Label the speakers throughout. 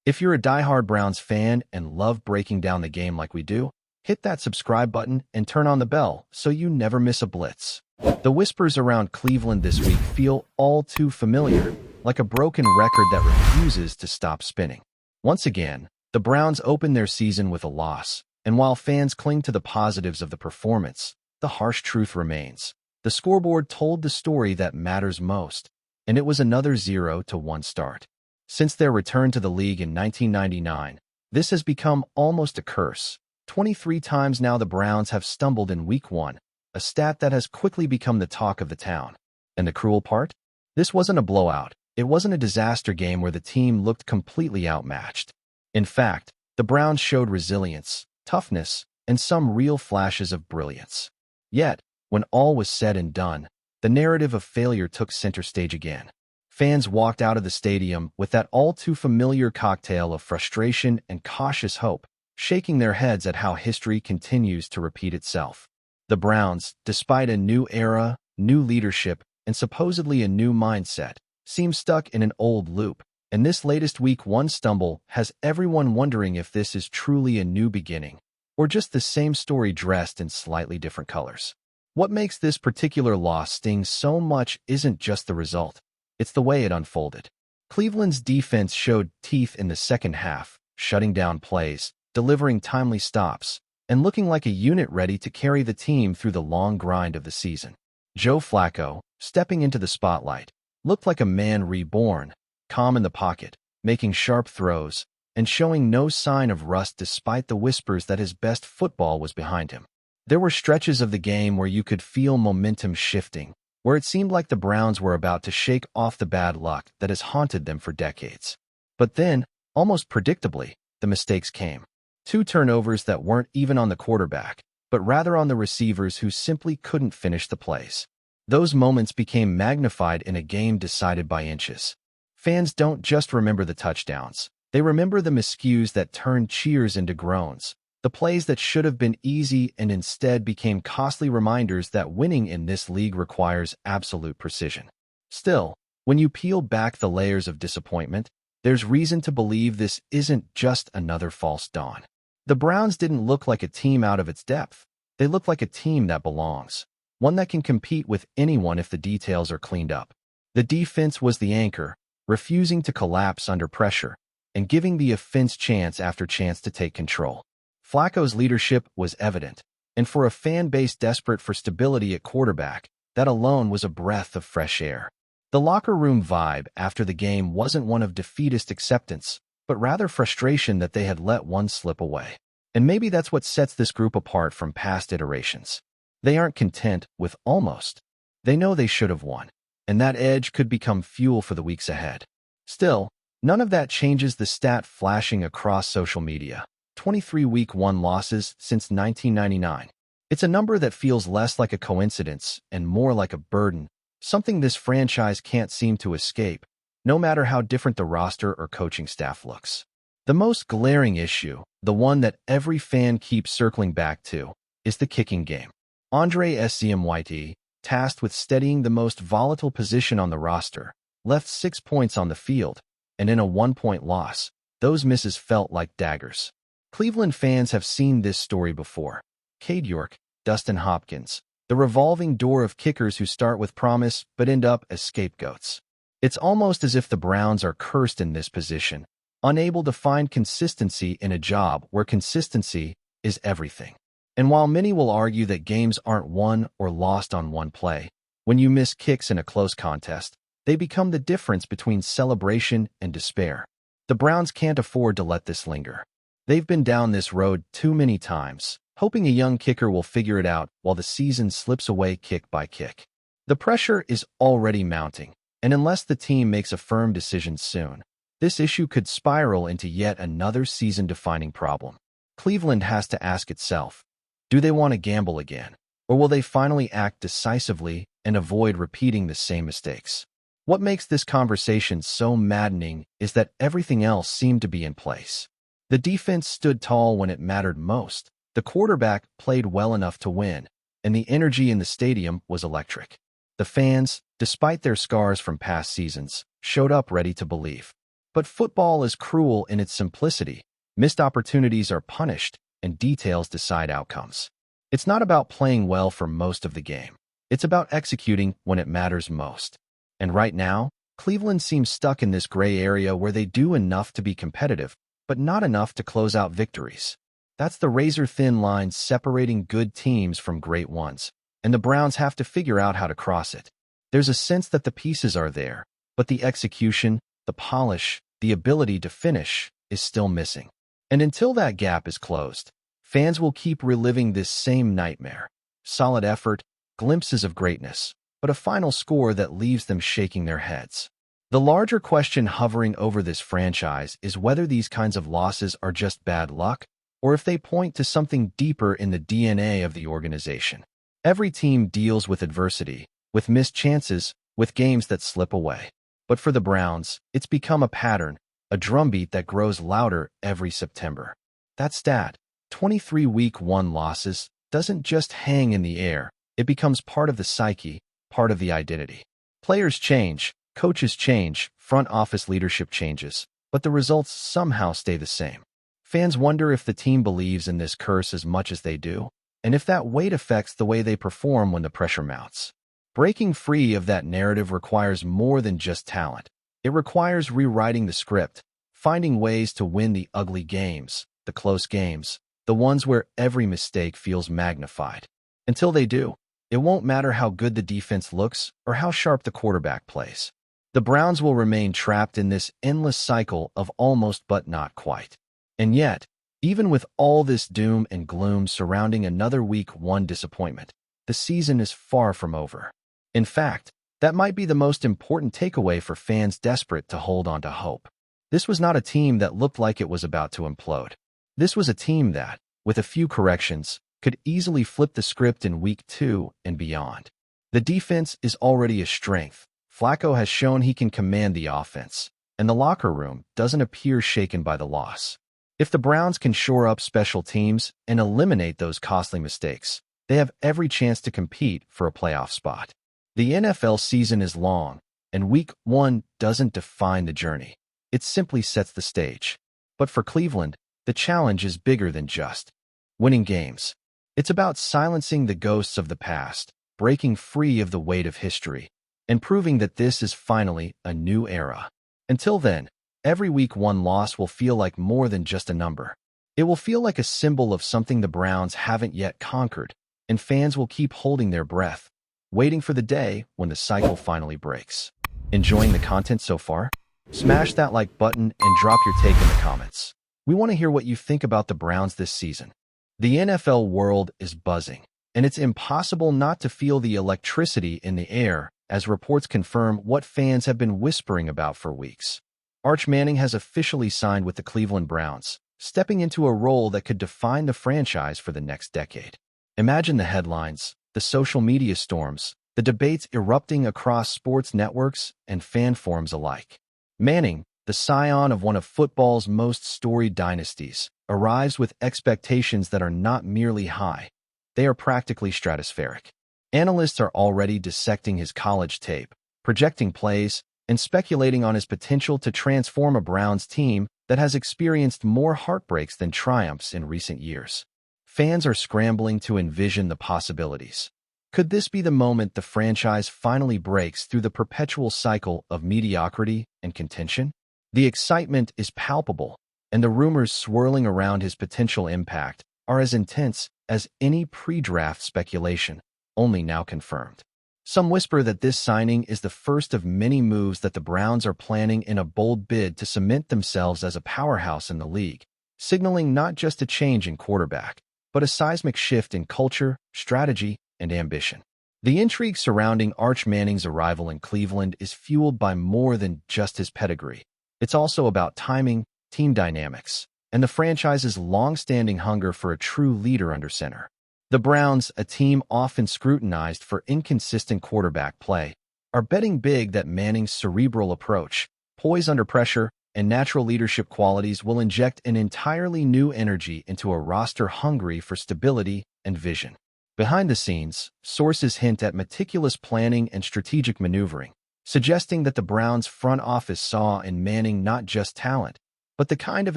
Speaker 1: If you're a diehard Browns fan and love breaking down the game like we do, hit that subscribe button and turn on the bell so you never miss a blitz. The whispers around Cleveland this week feel all too familiar, like a broken record that refuses to stop spinning. Once again, the Browns open their season with a loss, and while fans cling to the positives of the performance, the harsh truth remains. The scoreboard told the story that matters most, and it was another 0-1 start. Since their return to the league in 1999, this has become almost a curse. 23 times now the Browns have stumbled in Week 1, a stat that has quickly become the talk of the town. And the cruel part? This wasn't a blowout. It wasn't a disaster game where the team looked completely outmatched. In fact, the Browns showed resilience, toughness, and some real flashes of brilliance. Yet, when all was said and done, the narrative of failure took center stage again. Fans walked out of the stadium with that all-too-familiar cocktail of frustration and cautious hope, shaking their heads at how history continues to repeat itself. The Browns, despite a new era, new leadership, and supposedly a new mindset, seem stuck in an old loop, and this latest Week 1 stumble has everyone wondering if this is truly a new beginning, or just the same story dressed in slightly different colors. What makes this particular loss sting so much isn't just the result. It's the way it unfolded. Cleveland's defense showed teeth in the second half, shutting down plays, delivering timely stops, and looking like a unit ready to carry the team through the long grind of the season. Joe Flacco, stepping into the spotlight, looked like a man reborn, calm in the pocket, making sharp throws, and showing no sign of rust despite the whispers that his best football was behind him. There were stretches of the game where you could feel momentum shifting, where it seemed like the Browns were about to shake off the bad luck that has haunted them for decades. But then, almost predictably, the mistakes came. 2 turnovers that weren't even on the quarterback, but rather on the receivers who simply couldn't finish the plays. Those moments became magnified in a game decided by inches. Fans don't just remember the touchdowns. They remember the miscues that turned cheers into groans, the plays that should have been easy and instead became costly reminders that winning in this league requires absolute precision. Still, when you peel back the layers of disappointment, there's reason to believe this isn't just another false dawn. The Browns didn't look like a team out of its depth. They looked like a team that belongs, one that can compete with anyone if the details are cleaned up. The defense was the anchor, refusing to collapse under pressure, and giving the offense chance after chance to take control. Flacco's leadership was evident, and for a fan base desperate for stability at quarterback, that alone was a breath of fresh air. The locker room vibe after the game wasn't one of defeatist acceptance, but rather frustration that they had let one slip away. And maybe that's what sets this group apart from past iterations. They aren't content with almost. They know they should have won, and that edge could become fuel for the weeks ahead. Still, none of that changes the stat flashing across social media. 23 Week 1 losses since 1999. It's a number that feels less like a coincidence and more like a burden, something this franchise can't seem to escape, no matter how different the roster or coaching staff looks. The most glaring issue, the one that every fan keeps circling back to, is the kicking game. Andre Scmyt, tasked with steadying the most volatile position on the roster, left 6 points on the field, and in a 1-point loss, those misses felt like daggers. Cleveland fans have seen this story before. Cade York, Dustin Hopkins, the revolving door of kickers who start with promise but end up as scapegoats. It's almost as if the Browns are cursed in this position, unable to find consistency in a job where consistency is everything. And while many will argue that games aren't won or lost on one play, when you miss kicks in a close contest, they become the difference between celebration and despair. The Browns can't afford to let this linger. They've been down this road too many times, hoping a young kicker will figure it out while the season slips away kick by kick. The pressure is already mounting, and unless the team makes a firm decision soon, this issue could spiral into yet another season-defining problem. Cleveland has to ask itself, do they want to gamble again, or will they finally act decisively and avoid repeating the same mistakes? What makes this conversation so maddening is that everything else seemed to be in place. The defense stood tall when it mattered most, the quarterback played well enough to win, and the energy in the stadium was electric. The fans, despite their scars from past seasons, showed up ready to believe. But football is cruel in its simplicity. Missed opportunities are punished, and details decide outcomes. It's not about playing well for most of the game. It's about executing when it matters most. And right now, Cleveland seems stuck in this gray area where they do enough to be competitive, but not enough to close out victories. That's the razor-thin line separating good teams from great ones, and the Browns have to figure out how to cross it. There's a sense that the pieces are there, but the execution, the polish, the ability to finish is still missing. And until that gap is closed, fans will keep reliving this same nightmare. Solid effort, glimpses of greatness, but a final score that leaves them shaking their heads. The larger question hovering over this franchise is whether these kinds of losses are just bad luck, or if they point to something deeper in the DNA of the organization. Every team deals with adversity, with missed chances, with games that slip away. But for the Browns, it's become a pattern, a drumbeat that grows louder every September. That stat, 23 Week 1 losses, doesn't just hang in the air. It becomes part of the psyche, part of the identity. Players change, coaches change, front office leadership changes, but the results somehow stay the same. Fans wonder if the team believes in this curse as much as they do, and if that weight affects the way they perform when the pressure mounts. Breaking free of that narrative requires more than just talent. It requires rewriting the script, finding ways to win the ugly games, the close games, the ones where every mistake feels magnified. Until they do, it won't matter how good the defense looks or how sharp the quarterback plays. The Browns will remain trapped in this endless cycle of almost but not quite. And yet, even with all this doom and gloom surrounding another Week 1 disappointment, the season is far from over. In fact, that might be the most important takeaway for fans desperate to hold on to hope. This was not a team that looked like it was about to implode. This was a team that, with a few corrections, could easily flip the script in Week 2 and beyond. The defense is already a strength. Flacco has shown he can command the offense, and the locker room doesn't appear shaken by the loss. If the Browns can shore up special teams and eliminate those costly mistakes, they have every chance to compete for a playoff spot. The NFL season is long, and Week 1 doesn't define the journey. It simply sets the stage. But for Cleveland, the challenge is bigger than just winning games. It's about silencing the ghosts of the past, breaking free of the weight of history, and proving that this is finally a new era. Until then, every Week 1 loss will feel like more than just a number. It will feel like a symbol of something the Browns haven't yet conquered, and fans will keep holding their breath, waiting for the day when the cycle finally breaks. Enjoying the content so far? Smash that like button and drop your take in the comments. We want to hear what you think about the Browns this season. The NFL world is buzzing, and it's impossible not to feel the electricity in the air as reports confirm what fans have been whispering about for weeks. Arch Manning has officially signed with the Cleveland Browns, stepping into a role that could define the franchise for the next decade. Imagine the headlines, the social media storms, the debates erupting across sports networks and fan forums alike. Manning, the scion of one of football's most storied dynasties, arrives with expectations that are not merely high. They are practically stratospheric. Analysts are already dissecting his college tape, projecting plays, and speculating on his potential to transform a Browns team that has experienced more heartbreaks than triumphs in recent years. Fans are scrambling to envision the possibilities. Could this be the moment the franchise finally breaks through the perpetual cycle of mediocrity and contention? The excitement is palpable, and the rumors swirling around his potential impact are as intense as any pre-draft speculation, only now confirmed. Some whisper that this signing is the first of many moves that the Browns are planning in a bold bid to cement themselves as a powerhouse in the league, signaling not just a change in quarterback, but a seismic shift in culture, strategy, and ambition. The intrigue surrounding Arch Manning's arrival in Cleveland is fueled by more than just his pedigree. It's also about timing, team dynamics, and the franchise's long-standing hunger for a true leader under center. The Browns, a team often scrutinized for inconsistent quarterback play, are betting big that Manning's cerebral approach, poise under pressure, and natural leadership qualities will inject an entirely new energy into a roster hungry for stability and vision. Behind the scenes, sources hint at meticulous planning and strategic maneuvering, suggesting that the Browns front office saw in Manning not just talent, but the kind of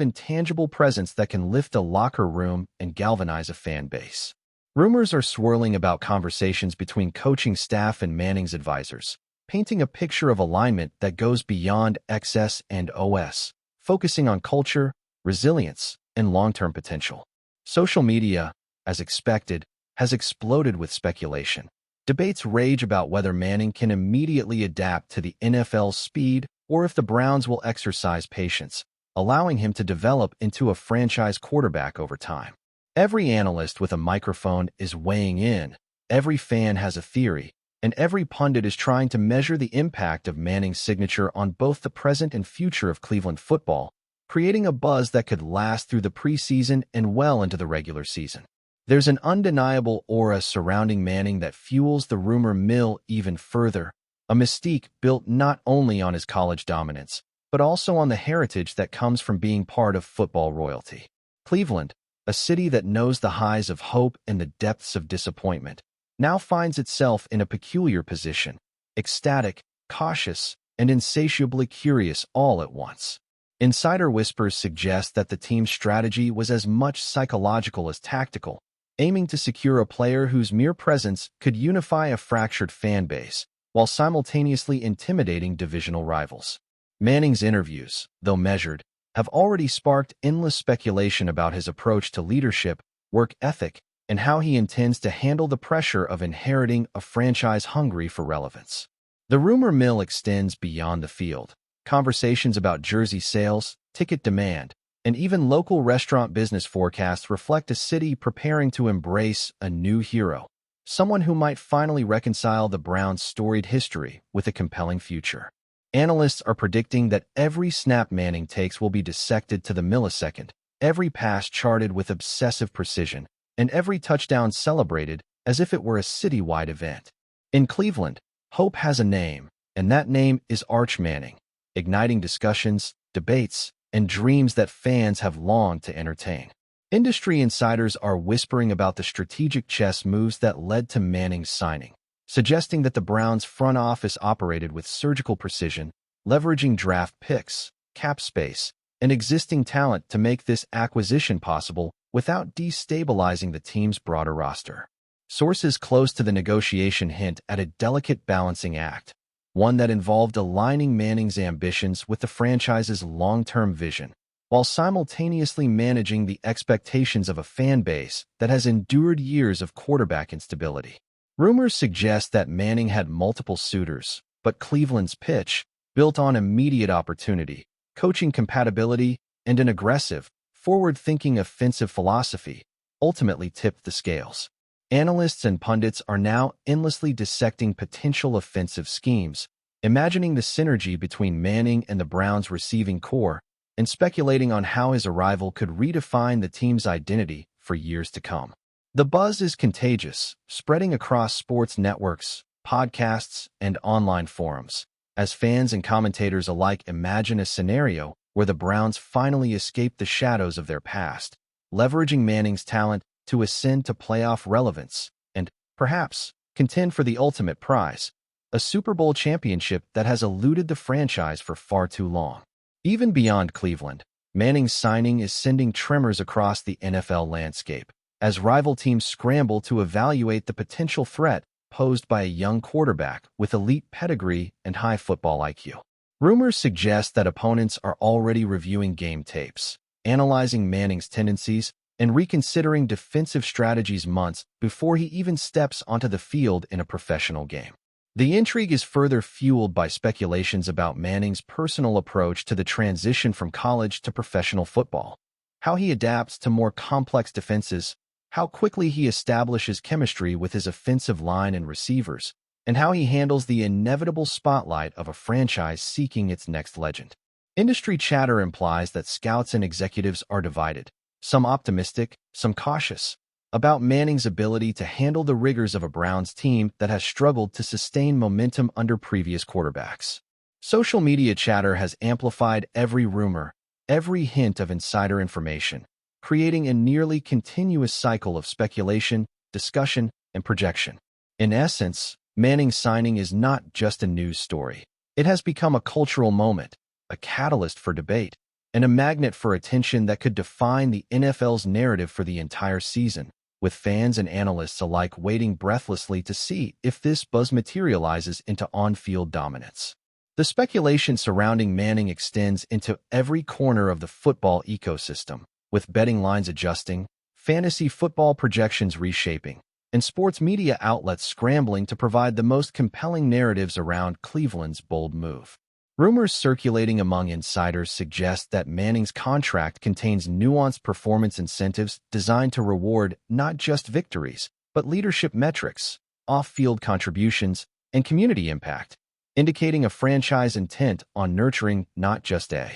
Speaker 1: intangible presence that can lift a locker room and galvanize a fan base. Rumors are swirling about conversations between coaching staff and Manning's advisors, painting a picture of alignment that goes beyond XS and OS, focusing on culture, resilience, and long-term potential. Social media, as expected, has exploded with speculation. Debates rage about whether Manning can immediately adapt to the NFL's speed or if the Browns will exercise patience, allowing him to develop into a franchise quarterback over time. Every analyst with a microphone is weighing in, every fan has a theory, and every pundit is trying to measure the impact of Manning's signature on both the present and future of Cleveland football, creating a buzz that could last through the preseason and well into the regular season. There's an undeniable aura surrounding Manning that fuels the rumor mill even further, a mystique built not only on his college dominance, but also on the heritage that comes from being part of football royalty. Cleveland, a city that knows the highs of hope and the depths of disappointment, now finds itself in a peculiar position, ecstatic, cautious, and insatiably curious all at once. Insider whispers suggest that the team's strategy was as much psychological as tactical, aiming to secure a player whose mere presence could unify a fractured fan base, while simultaneously intimidating divisional rivals. Manning's interviews, though measured, have already sparked endless speculation about his approach to leadership, work ethic, and how he intends to handle the pressure of inheriting a franchise hungry for relevance. The rumor mill extends beyond the field. Conversations about jersey sales, ticket demand, and even local restaurant business forecasts reflect a city preparing to embrace a new hero, someone who might finally reconcile the Browns' storied history with a compelling future. Analysts are predicting that every snap Manning takes will be dissected to the millisecond, every pass charted with obsessive precision, and every touchdown celebrated as if it were a citywide event. In Cleveland, hope has a name, and that name is Arch Manning, igniting discussions, debates, and dreams that fans have longed to entertain. Industry insiders are whispering about the strategic chess moves that led to Manning's signing, suggesting that the Browns' front office operated with surgical precision, leveraging draft picks, cap space, and existing talent to make this acquisition possible without destabilizing the team's broader roster. Sources close to the negotiation hint at a delicate balancing act, one that involved aligning Manning's ambitions with the franchise's long-term vision, while simultaneously managing the expectations of a fan base that has endured years of quarterback instability. Rumors suggest that Manning had multiple suitors, but Cleveland's pitch, built on immediate opportunity, coaching compatibility, and an aggressive, forward-thinking offensive philosophy, ultimately tipped the scales. Analysts and pundits are now endlessly dissecting potential offensive schemes, imagining the synergy between Manning and the Browns' receiving core, and speculating on how his arrival could redefine the team's identity for years to come. The buzz is contagious, spreading across sports networks, podcasts, and online forums, as fans and commentators alike imagine a scenario where the Browns finally escape the shadows of their past, leveraging Manning's talent to ascend to playoff relevance and, perhaps, contend for the ultimate prize, a Super Bowl championship that has eluded the franchise for far too long. Even beyond Cleveland, Manning's signing is sending tremors across the NFL landscape, as rival teams scramble to evaluate the potential threat posed by a young quarterback with elite pedigree and high football IQ. Rumors suggest that opponents are already reviewing game tapes, analyzing Manning's tendencies, and reconsidering defensive strategies months before he even steps onto the field in a professional game. The intrigue is further fueled by speculations about Manning's personal approach to the transition from college to professional football, how he adapts to more complex defenses, how quickly he establishes chemistry with his offensive line and receivers, and how he handles the inevitable spotlight of a franchise seeking its next legend. Industry chatter implies that scouts and executives are divided, some optimistic, some cautious, about Manning's ability to handle the rigors of a Browns team that has struggled to sustain momentum under previous quarterbacks. Social media chatter has amplified every rumor, every hint of insider information, creating a nearly continuous cycle of speculation, discussion, and projection. In essence, Manning's signing is not just a news story. It has become a cultural moment, a catalyst for debate, and a magnet for attention that could define the NFL's narrative for the entire season, with fans and analysts alike waiting breathlessly to see if this buzz materializes into on-field dominance. The speculation surrounding Manning extends into every corner of the football ecosystem, with betting lines adjusting, fantasy football projections reshaping, and sports media outlets scrambling to provide the most compelling narratives around Cleveland's bold move. Rumors circulating among insiders suggest that Manning's contract contains nuanced performance incentives designed to reward not just victories, but leadership metrics, off-field contributions, and community impact, indicating a franchise intent on nurturing not just a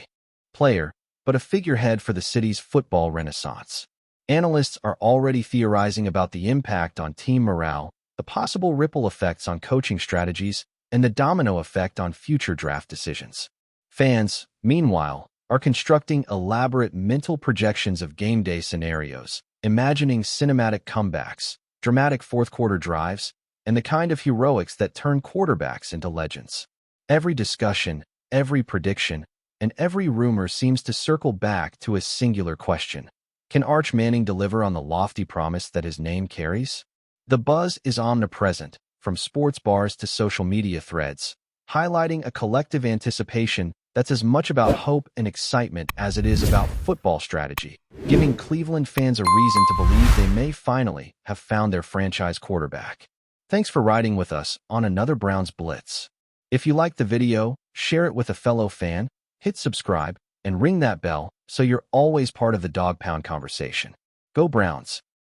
Speaker 1: player, but a figurehead for the city's football renaissance. Analysts are already theorizing about the impact on team morale, the possible ripple effects on coaching strategies, and the domino effect on future draft decisions. Fans, meanwhile, are constructing elaborate mental projections of game day scenarios, imagining cinematic comebacks, dramatic fourth-quarter drives, and the kind of heroics that turn quarterbacks into legends. Every discussion, every prediction, and every rumor seems to circle back to a singular question. Can Arch Manning deliver on the lofty promise that his name carries? The buzz is omnipresent, from sports bars to social media threads, highlighting a collective anticipation that's as much about hope and excitement as it is about football strategy, giving Cleveland fans a reason to believe they may finally have found their franchise quarterback. Thanks for riding with us on another Browns Blitz. If you liked the video, share it with a fellow fan, hit subscribe, and ring that bell so you're always part of the Dawg Pound conversation. Go Browns!